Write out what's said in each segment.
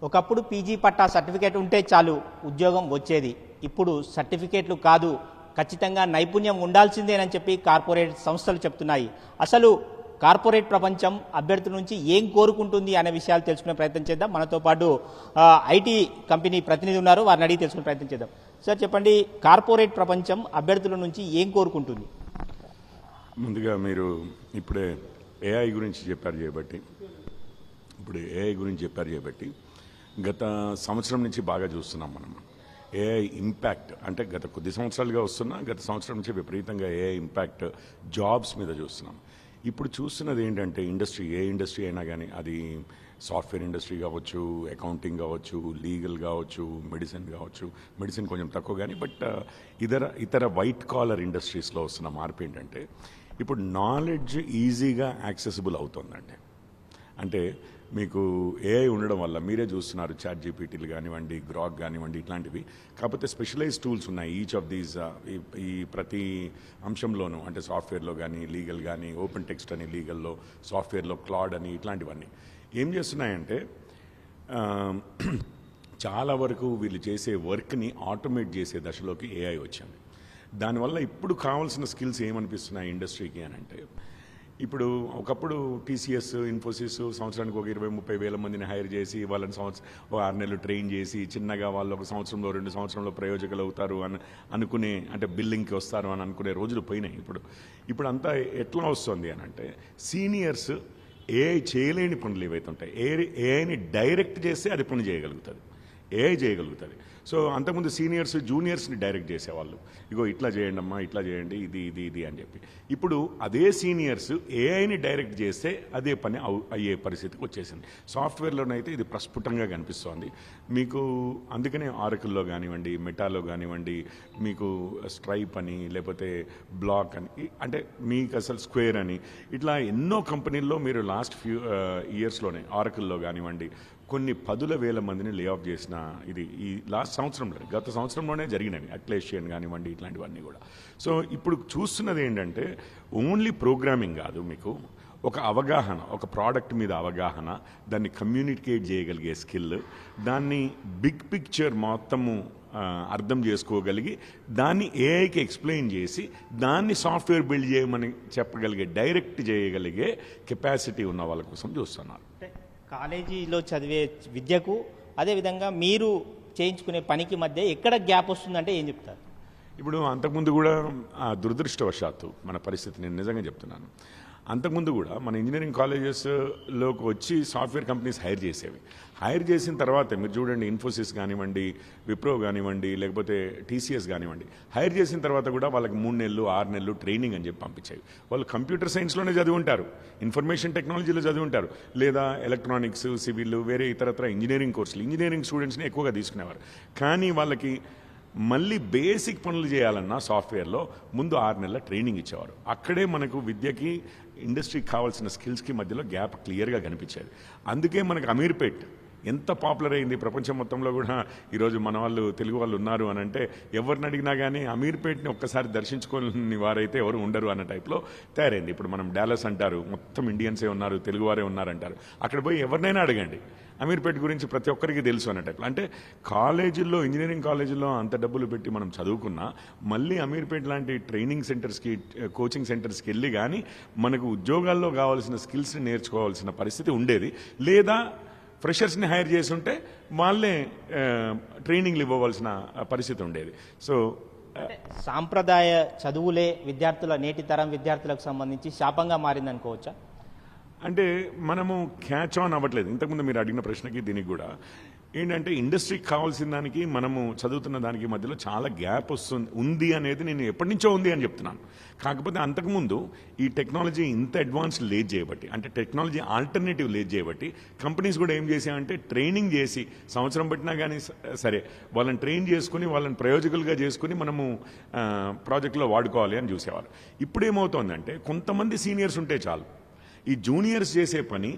ఒకప్పుడు పీజీ పట్టా సర్టిఫికేట్ ఉంటే చాలు ఉద్యోగం వచ్చేది. ఇప్పుడు సర్టిఫికేట్లు కాదు, ఖచ్చితంగా నైపుణ్యం ఉండాల్సిందేనని చెప్పి కార్పొరేట్ సంస్థలు చెప్తున్నాయి. అసలు కార్పొరేట్ ప్రపంచం అభ్యర్థుల నుంచి ఏం కోరుకుంటుంది అనే విషయాలు తెలుసుకునే ప్రయత్నం చేద్దాం. మనతో పాటు ఐటీ కంపెనీ ప్రతినిధి ఉన్నారు, వారిని అడిగి తెలుసుకునే ప్రయత్నం చేద్దాం. సార్ చెప్పండి, కార్పొరేట్ ప్రపంచం అభ్యర్థుల నుంచి ఏం కోరుకుంటుంది? ముందుగా మీరు ఇప్పుడే ఏఐ గురించి చెప్పారు చేయబట్టి గత సంవత్సరం నుంచి బాగా చూస్తున్నాం మనం. ఏఐ ఇంపాక్ట్ అంటే గత కొద్ది సంవత్సరాలుగా వస్తున్నా, గత సంవత్సరం నుంచి విపరీతంగా ఏఐ ఇంపాక్ట్ జాబ్స్ మీద చూస్తున్నాం. ఇప్పుడు చూస్తున్నది ఏంటంటే ఏ ఇండస్ట్రీ అయినా కానీ, అది సాఫ్ట్వేర్ ఇండస్ట్రీ కావచ్చు, అకౌంటింగ్ కావచ్చు, లీగల్ కావచ్చు, మెడిసిన్ కొంచెం తక్కువ కానీ, బట్ ఇతర వైట్ కాలర్ ఇండస్ట్రీస్లో వస్తున్న మార్పు ఏంటంటే ఇప్పుడు నాలెడ్జ్ ఈజీగా యాక్సెసిబుల్ అవుతుందండి. అంటే మీకు ఏఐ ఉండడం వల్ల మీరే చూస్తున్నారు, చాట్ జీపీటీలు కానివ్వండి, గ్రాక్ కానివ్వండి, ఇట్లాంటివి. కాకపోతే స్పెషలైజ్ టూల్స్ ఉన్నాయి ఈచ్ ఆఫ్ దీస్. ఈ ప్రతి అంశంలోనూ, అంటే సాఫ్ట్వేర్లో కానీ, లీగల్ కానీ, ఓపెన్ టెక్స్ట్ అని లీగల్లో, సాఫ్ట్వేర్లో క్లాడ్ అని, ఇట్లాంటివన్నీ ఏం చేస్తున్నాయంటే చాలా వరకు వీళ్ళు చేసే వర్క్ని ఆటోమేట్ చేసే దశలోకి ఏఐ వచ్చింది. దానివల్ల ఇప్పుడు కావాల్సిన స్కిల్స్ ఏమనిపిస్తున్నాయి ఇండస్ట్రీకి అని అంటే, ఇప్పుడు ఒకప్పుడు టీసీఎస్, ఇన్ఫోసిస్ సంవత్సరానికి ఒక 20-30 వేల మందిని హైర్ చేసి వాళ్ళని ఒక 6 నెలలు ట్రైన్ చేసి చిన్నగా వాళ్ళు ఒక సంవత్సరంలో 2 సంవత్సరంలో ప్రయోజకులు అవుతారు అని అనుకునే, అంటే బిల్డింగ్కి వస్తారు అని అనుకునే రోజులు పోయినాయి. ఇప్పుడు అంతా ఎట్లా వస్తుంది అని అంటే, సీనియర్స్ ఏఐ చేయలేని పనులు ఏవైతే ఉంటాయి, ఏఐని డైరెక్ట్ చేస్తే అది పని చేయగలుగుతుంది, ఏఐ చేయగలుగుతుంది. సో అంతకుముందు సీనియర్స్ జూనియర్స్ని డైరెక్ట్ చేసేవాళ్ళు, ఇగో ఇట్లా చేయండి అమ్మా, ఇట్లా చేయండి, ఇది అని చెప్పి. ఇప్పుడు అదే సీనియర్స్ ఏఐని డైరెక్ట్ చేస్తే అదే పని అయ్యే పరిస్థితికి వచ్చేసింది. సాఫ్ట్వేర్లోనైతే ఇది ప్రస్ఫుటంగా కనిపిస్తోంది మీకు. అందుకనే ఆరకిల్లో కానివ్వండి, మెటాలో కానివ్వండి, మీకు స్ట్రైప్ అని, లేకపోతే బ్లాక్ అని, అంటే మీకు అసలు స్క్వేర్ అని, ఇట్లా ఎన్నో కంపెనీల్లో మీరు లాస్ట్ ఫ్యూ ఇయర్స్లోనే ఆరకిల్లో కానివ్వండి కొన్ని 10,000 మందిని లే ఆఫ్ చేసిన ఇది ఈ లాస్ట్ సంవత్సరంలో, గత సంవత్సరంలోనే జరిగినవి. అట్లేషియన్ కానివ్వండి, ఇట్లాంటివన్నీ కూడా. సో ఇప్పుడు చూస్తున్నది ఏంటంటే ఓన్లీ ప్రోగ్రామింగ్ కాదు, మీకు ఒక అవగాహన, ఒక ప్రోడక్ట్ మీద అవగాహన, దాన్ని కమ్యూనికేట్ చేయగలిగే స్కిల్, దాన్ని బిగ్ పిక్చర్ మొత్తము అర్థం చేసుకోగలిగి దాన్ని ఏఐకి ఎక్స్ప్లెయిన్ చేసి దాన్ని సాఫ్ట్వేర్ బిల్డ్ చేయమని చెప్పగలిగే, డైరెక్ట్ చేయగలిగే కెపాసిటీ ఉన్న వాళ్ళ కోసం చూస్తున్నారు. కాలేజీలో చదివే విద్యకు అదేవిధంగా మీరు చేయించుకునే పనికి మధ్య ఎక్కడ గ్యాప్ వస్తుందంటే ఏం చెప్తారు? ఇప్పుడు అంతకుముందు కూడా దురదృష్టవశాత్తు మన పరిస్థితి, నేను నిజంగా చెప్తున్నాను, అంతకుముందు కూడా మన ఇంజనీరింగ్ కాలేజెస్లోకి వచ్చి సాఫ్ట్వేర్ కంపెనీస్ హైర్ చేసిన తర్వాత మీరు చూడండి, ఇన్ఫోసిస్ కానివ్వండి, విప్రో కానివ్వండి, లేకపోతే టీసీఎస్ కానివ్వండి, హైర్ చేసిన తర్వాత కూడా వాళ్ళకి 3 నెలలు 6 నెలలు ట్రైనింగ్ అని చెప్పి పంపించాయి. వాళ్ళు కంప్యూటర్ సైన్స్లోనే చదివి ఉంటారు, ఇన్ఫర్మేషన్ టెక్నాలజీలో చదివి ఉంటారు, లేదా ఎలక్ట్రానిక్స్, సివిల్, వేరే ఇతరత్ర ఇంజనీరింగ్ కోర్సులు, ఇంజనీరింగ్ స్టూడెంట్స్ని ఎక్కువగా తీసుకునేవారు. కానీ వాళ్ళకి మళ్ళీ బేసిక్ పనులు చేయాలన్నా సాఫ్ట్వేర్లో ముందు 6 నెలల ట్రైనింగ్ ఇచ్చేవారు. అక్కడే మనకు విద్యకి, ఇండస్ట్రీకి కావాల్సిన స్కిల్స్కి మధ్యలో గ్యాప్ క్లియర్గా కనిపించేది. అందుకే మనకు అమీర్పేట్ ఎంత పాపులర్ అయింది ప్రపంచం మొత్తంలో కూడా. ఈరోజు మన వాళ్ళు, తెలుగు వాళ్ళు ఉన్నారు అని అంటే ఎవరిని అడిగినా కానీ అమీర్పేట్ని ఒక్కసారి దర్శించుకోని వారైతే ఎవరు ఉండరు అన్న టైప్లో తయారైంది. ఇప్పుడు మనం డాలస్ అంటారు, మొత్తం ఇండియన్సే ఉన్నారు, తెలుగువారే ఉన్నారంటారు. అక్కడ పోయి ఎవరినైనా అడగండి, అమీర్పేట్ గురించి ప్రతి ఒక్కరికి తెలుసు అన్న టైప్లో. అంటే కాలేజీల్లో, ఇంజనీరింగ్ కాలేజీల్లో అంత డబ్బులు పెట్టి మనం చదువుకున్నా మళ్ళీ అమీర్పేట్ లాంటి ట్రైనింగ్ సెంటర్స్కి, కోచింగ్ సెంటర్స్కి వెళ్ళి కానీ మనకు ఉద్యోగాల్లో కావాల్సిన స్కిల్స్ని నేర్చుకోవాల్సిన పరిస్థితి ఉండేది. లేదా ఫ్రెషర్స్ని హైర్ చేసి ఉంటే వాళ్ళే ట్రైనింగ్లు ఇవ్వవలసిన పరిస్థితి ఉండేది. సో సాంప్రదాయ చదువులే నేటి తరం విద్యార్థులకు సంబంధించి శాపంగా మారిందనుకోవచ్చా? అంటే మనము క్యాచ్ ఆన్ అవ్వట్లేదు. ఇంతకుముందు మీరు అడిగిన ప్రశ్నకి దీనికి కూడా ఏంటంటే, ఇండస్ట్రీకి కావాల్సిన దానికి మనము చదువుతున్న దానికి మధ్యలో చాలా గ్యాప్ ఉంది అనేది నేను ఎప్పటి నుంచో ఉంది అని చెప్తున్నాను. కాకపోతే అంతకుముందు ఈ టెక్నాలజీ ఇంత అడ్వాన్స్ లేట్ చేయబట్టి, అంటే టెక్నాలజీ ఆల్టర్నేటివ్ లేట్ చేయబట్టి కంపెనీస్ కూడా ఏం చేసాయంటే ట్రైనింగ్ చేసి, సంవత్సరం పట్టినా కానీ సరే వాళ్ళని ట్రైన్ చేసుకుని వాళ్ళని ప్రయోజకులుగా చేసుకుని మనము ప్రాజెక్టులో వాడుకోవాలి అని చూసేవారు. ఇప్పుడు ఏమవుతోందంటే కొంతమంది సీనియర్స్ ఉంటే చాలు, ఈ జూనియర్స్ చేసే పని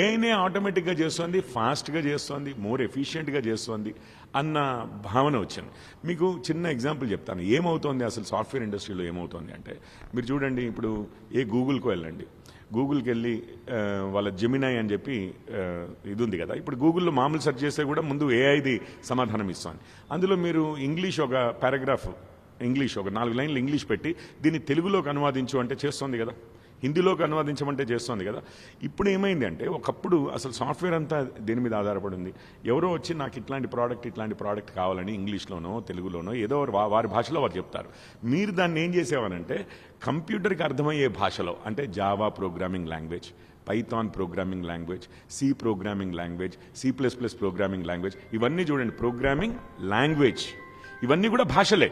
ఏఐనే ఆటోమేటిక్గా చేస్తుంది, ఫాస్ట్గా చేస్తుంది, మోర్ ఎఫిషియెంట్గా చేస్తుంది అన్న భావన వచ్చింది. మీకు చిన్న ఎగ్జాంపుల్ చెప్తాను, ఏమవుతోంది అసలు సాఫ్ట్వేర్ ఇండస్ట్రీలో ఏమవుతోంది అంటే, మీరు చూడండి, ఇప్పుడు గూగుల్కి వెళ్ళండి, గూగుల్కి వెళ్ళి వాళ్ళ జెమినై అని చెప్పి ఇది ఉంది కదా, ఇప్పుడు గూగుల్లో మామూలు సెర్చ్ చేస్తే కూడా ముందు ఏఐది సమాధానం ఇస్తాను. అందులో మీరు ఇంగ్లీష్ ఒక పారాగ్రాఫ్ ఇంగ్లీష్ ఒక 4 లైన్లు ఇంగ్లీష్ పెట్టి దీన్ని తెలుగులోకి అనువాదించు అంటే చేస్తుంది కదా, హిందీలోకి అనువాదించమంటే చేస్తుంది కదా. ఇప్పుడు ఏమైంది అంటే ఒకప్పుడు అసలు సాఫ్ట్వేర్ అంతా దేని మీద ఆధారపడి ఉంది, ఎవరో వచ్చి నాకు ఇట్లాంటి ప్రోడక్ట్ కావాలని ఇంగ్లీష్లోనో తెలుగులోనో ఏదో వారి భాషలో వారు చెప్తారు. మీరు దాన్ని ఏం చేసేవారంటే కంప్యూటర్కి అర్థమయ్యే భాషలో, అంటే Java programming language, Python programming language, C programming language, C++ programming language, ఇవన్నీ చూడండి ప్రోగ్రామింగ్ లాంగ్వేజ్, ఇవన్నీ కూడా భాషలే.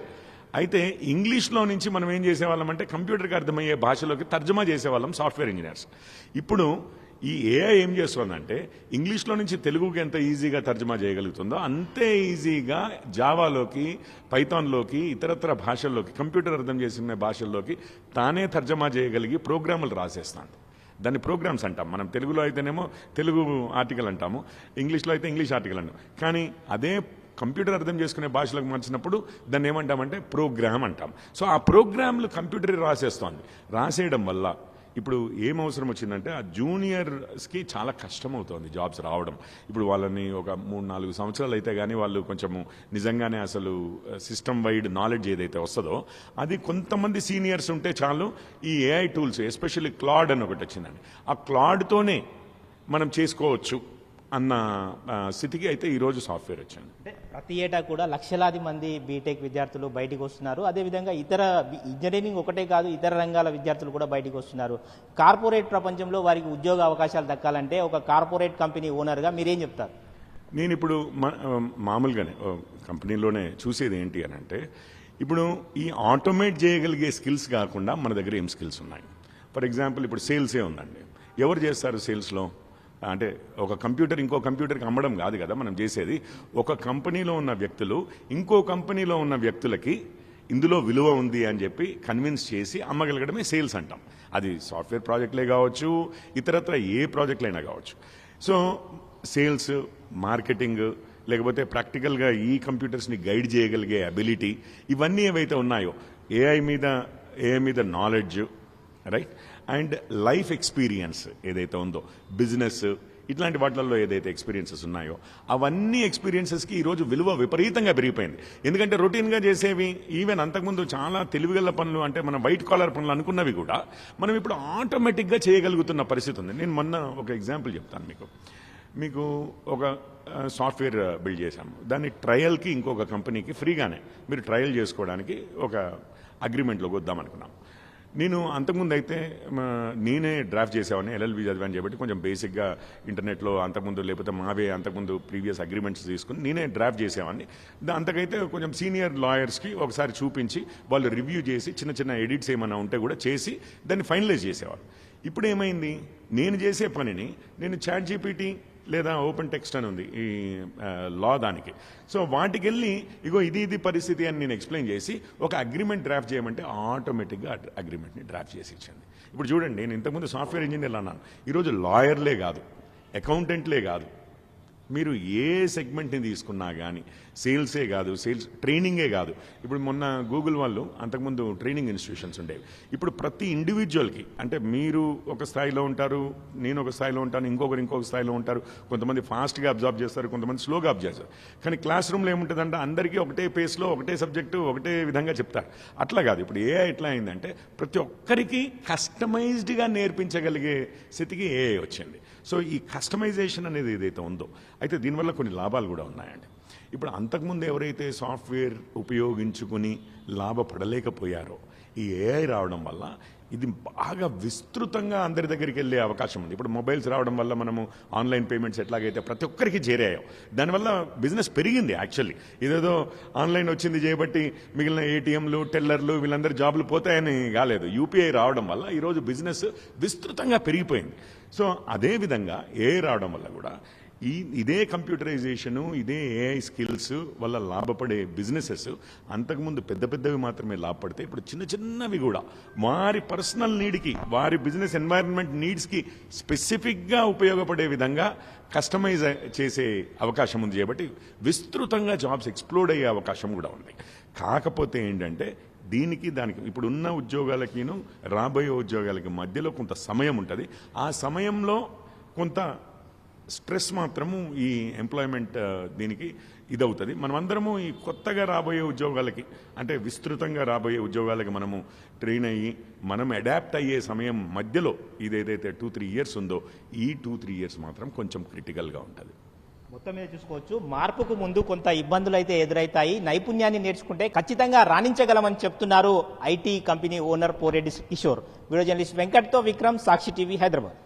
అయితే ఇంగ్లీష్లో నుంచి మనం ఏం చేసేవాళ్ళం అంటే కంప్యూటర్కి అర్థమయ్యే భాషలోకి తర్జుమా చేసేవాళ్ళం సాఫ్ట్వేర్ ఇంజనీర్స్. ఇప్పుడు ఈ ఏఐ ఏం చేస్తుందంటే ఇంగ్లీష్లో నుంచి తెలుగుకి ఎంత ఈజీగా తర్జుమా చేయగలుగుతుందో అంతే ఈజీగా జావాలోకి, పైథాన్లోకి, ఇతరత్ర భాషల్లోకి, కంప్యూటర్ అర్థం చేసిన భాషల్లోకి తానే తర్జుమా చేయగలిగి ప్రోగ్రాములు రాసేస్తాను. దాన్ని ప్రోగ్రామ్స్ అంటాం. మనం తెలుగులో అయితేనేమో తెలుగు ఆర్టికల్ అంటాము, ఇంగ్లీష్లో అయితే ఇంగ్లీష్ ఆర్టికల్ అంటాం. కానీ అదే కంప్యూటర్ అర్థం చేసుకునే భాషలకు మార్చినప్పుడు దాన్ని ఏమంటామంటే ప్రోగ్రామ్ అంటాం. సో ఆ ప్రోగ్రాంలు కంప్యూటర్ రాసేస్తోంది. రాసేయడం వల్ల ఇప్పుడు ఏం అవసరం వచ్చిందంటే ఆ జూనియర్స్కి చాలా కష్టం అవుతుంది జాబ్స్ రావడం. ఇప్పుడు వాళ్ళని ఒక 3-4 సంవత్సరాలు అయితే కానీ వాళ్ళు కొంచెము నిజంగానే అసలు సిస్టమ్ వైడ్ నాలెడ్జ్ ఏదైతే వస్తుందో అది కొంతమంది సీనియర్స్ ఉంటే చాలు. ఈ ఏఐ టూల్స్ ఎస్పెషల్లీ క్లాడ్ అని ఒకటి వచ్చిందండి, ఆ క్లాడ్తోనే మనం చేసుకోవచ్చు అన్న స్థితికి అయితే ఈరోజు సాఫ్ట్వేర్ వచ్చింది. అంటే ప్రతి ఏటా కూడా లక్షలాది మంది బీటెక్ విద్యార్థులు బయటికి వస్తున్నారు. అదేవిధంగా ఇతర ఇంజనీరింగ్ ఒకటే కాదు, ఇతర రంగాల విద్యార్థులు కూడా బయటికి వస్తున్నారు. కార్పొరేట్ ప్రపంచంలో వారికి ఉద్యోగ అవకాశాలు దక్కాలంటే ఒక కార్పొరేట్ కంపెనీ ఓనర్గా మీరేం చెప్తారు? నేను ఇప్పుడు మామూలుగానే కంపెనీలోనే చూసేది ఏంటి అని అంటే, ఇప్పుడు ఈ ఆటోమేట్ చేయగలిగే స్కిల్స్ కాకుండా మన దగ్గర ఏం స్కిల్స్ ఉన్నాయి. ఫర్ ఎగ్జాంపుల్ ఇప్పుడు సేల్సే ఉందండి, ఎవరు చేస్తారు సేల్స్లో? అంటే ఒక కంప్యూటర్ ఇంకో కంప్యూటర్కి అమ్మడం కాదు కదా మనం చేసేది. ఒక కంపెనీలో ఉన్న వ్యక్తులు ఇంకో కంపెనీలో ఉన్న వ్యక్తులకి ఇందులో విలువ ఉంది అని చెప్పి కన్విన్స్ చేసి అమ్మగలగడమే సేల్స్ అంటాం. అది సాఫ్ట్వేర్ ప్రాజెక్టులే కావచ్చు, ఇతరత్ర ఏ ప్రాజెక్టులైనా కావచ్చు. సో సేల్స్, మార్కెటింగ్, లేకపోతే ప్రాక్టికల్గా ఈ కంప్యూటర్స్ని గైడ్ చేయగలిగే అబిలిటీ, ఇవన్నీ ఏవైతే ఉన్నాయో ఏఐ మీద knowledge, right, and life experience ఏదైతే ఉందో, బిజినెస్, ఇట్లాంటి వాటిల్లో ఏదైతే ఎక్స్పీరియన్సెస్ ఉన్నాయో అవన్నీ ఎక్స్పీరియన్సెస్కి ఈరోజు విలువ విపరీతంగా పెరిగిపోయింది. ఎందుకంటే రొటీన్గా చేసేవి, ఈవెన్ అంతకుముందు చాలా తెలివిగల పనులు, అంటే మనం వైట్ కాలర్ పనులు అనుకున్నవి కూడా మనం ఇప్పుడు ఆటోమేటిక్గా చేయగలుగుతున్న పరిస్థితి ఉంది. నేను మొన్న ఒక ఎగ్జాంపుల్ చెప్తాను మీకు ఒక సాఫ్ట్వేర్ బిల్డ్ చేశాము, దాన్ని ట్రయల్కి ఇంకొక కంపెనీకి ఫ్రీగానే మీరు ట్రయల్ చేసుకోవడానికి ఒక అగ్రిమెంట్లోకి వద్దామనుకున్నాం. నేను అంతకుముందు అయితే నేనే డ్రాఫ్ట్ చేసేవాడిని, LLB చదివాని చెప్పి కొంచెం బేసిక్గా ఇంటర్నెట్లో అంతకుముందు, లేకపోతే మావే అంతకుముందు ప్రీవియస్ అగ్రిమెంట్స్ తీసుకుని నేనే డ్రాఫ్ట్ చేసేవాడిని. అంతకైతే కొంచెం సీనియర్ లాయర్స్కి ఒకసారి చూపించి వాళ్ళు రివ్యూ చేసి చిన్న చిన్న ఎడిట్స్ ఏమైనా ఉంటే కూడా చేసి దాన్ని ఫైనలైజ్ చేసేవారు. ఇప్పుడు ఏమైంది, నేను చేసే పనిని నేను ChatGPT లేదా ఓపెన్ టెక్స్ట్ అని ఉంది ఈ లా దానికి, సో వాటికి వెళ్ళి ఇగో ఇది పరిస్థితి అని నేను ఎక్స్ప్లెయిన్ చేసి ఒక అగ్రిమెంట్ డ్రాఫ్ట్ చేయమంటే ఆటోమేటిక్గా అగ్రిమెంట్ని డ్రాఫ్ట్ చేసి ఇచ్చింది. ఇప్పుడు చూడండి, నేను ఇంతకుముందు సాఫ్ట్వేర్ ఇంజనీర్లు అన్నాను, ఈరోజు లాయర్లే కాదు, అకౌంటెంట్లే కాదు, మీరు ఏ సెగ్మెంట్ని తీసుకున్నా కానీ, సేల్సే కాదు, సేల్స్ ట్రైనింగే కాదు. ఇప్పుడు మొన్న గూగుల్ వాళ్ళు అంతకుముందు ట్రైనింగ్ ఇన్స్టిట్యూషన్స్ ఉండేవి. ఇప్పుడు ప్రతి ఇండివిజువల్కి, అంటే మీరు ఒక స్థాయిలో ఉంటారు, నేను ఒక స్థాయిలో ఉంటాను, ఇంకొక స్థాయిలో ఉంటారు. కొంతమంది ఫాస్ట్గా అబ్జర్వ్ చేస్తారు, కొంతమంది స్లోగా అబ్జర్వ్ చేస్తారు. కానీ క్లాస్ రూమ్లో ఏముంటుందంటే అందరికీ ఒకటే పేస్లో ఒకటే సబ్జెక్టు ఒకటే విధంగా చెప్తారు. అట్లా కాదు, ఇప్పుడు ఏఐ ఎట్లా అయిందంటే ప్రతి ఒక్కరికి కస్టమైజ్డ్గా నేర్పించగలిగే స్థితికి ఏఐ వచ్చింది. సో ఈ కస్టమైజేషన్ అనేది ఏదైతే ఉందో, అయితే దీనివల్ల కొన్ని లాభాలు కూడా ఉన్నాయండి. ఇప్పుడు అంతకుముందు ఎవరైతే సాఫ్ట్వేర్ ఉపయోగించుకుని లాభపడలేకపోయారో, ఈ ఏఐ రావడం వల్ల ఇది బాగా విస్తృతంగా అందరి దగ్గరికి వెళ్ళే అవకాశం ఉంది. ఇప్పుడు మొబైల్స్ రావడం వల్ల మనము ఆన్లైన్ పేమెంట్స్ ఎట్లాగైతే ప్రతి ఒక్కరికి చేరాయో, దానివల్ల బిజినెస్ పెరిగింది. యాక్చువల్లీ ఇదేదో ఆన్లైన్ వచ్చింది చేయబట్టి మిగిలిన ఏటీఎంలు, టెల్లర్లు వీళ్ళందరూ జాబులు పోతాయని కాలేదు. యూపీఐ రావడం వల్ల ఈరోజు బిజినెస్ విస్తృతంగా పెరిగిపోయింది. సో అదేవిధంగా ఏఐ రావడం వల్ల కూడా ఇదే కంప్యూటరైజేషను, ఇదే ఏఐ స్కిల్స్ వల్ల లాభపడే బిజినెసెస్ అంతకుముందు పెద్దవి మాత్రమే లాభపడితే ఇప్పుడు చిన్నవి కూడా వారి పర్సనల్ నీడ్కి, వారి బిజినెస్ ఎన్వైరన్మెంట్ నీడ్స్కి స్పెసిఫిక్గా ఉపయోగపడే విధంగా కస్టమైజ్ చేసే అవకాశం ఉంది. కాబట్టి విస్తృతంగా జాబ్స్ ఎక్స్ప్లోడ్ అయ్యే అవకాశం కూడా ఉంది. కాకపోతే ఏంటంటే దానికి ఇప్పుడున్న ఉద్యోగాలకిను రాబోయే ఉద్యోగాలకి మధ్యలో కొంత సమయం ఉంటుంది. ఆ సమయంలో కొంత స్ట్రెస్ మాత్రము ఈ ఎంప్లాయ్మెంట్ దీనికి ఇదవుతుంది. మనమందరము ఈ కొత్తగా రాబోయే ఉద్యోగాలకి, అంటే విస్తృతంగా రాబోయే ఉద్యోగాలకి మనము ట్రైన్ అయ్యి మనం అడాప్ట్ అయ్యే సమయం మధ్యలో ఇదేదైతే 2-3 ఇయర్స్ ఉందో, ఈ 2-3 ఇయర్స్ మాత్రం కొంచెం క్రిటికల్గా ఉంటుంది. మొత్తం మీద చూసుకోవచ్చు, మార్పుకు ముందు కొంత ఇబ్బందులు అయితే ఎదురవుతాయి. నైపుణ్యాన్ని నేర్చుకుంటే ఖచ్చితంగా రాణించగలమని చెప్తున్నారు IT company owner Poreddy Kishore. Video journalist వెంకట్తో విక్రమ్, సాక్షి టీవీ, హైదరాబాద్.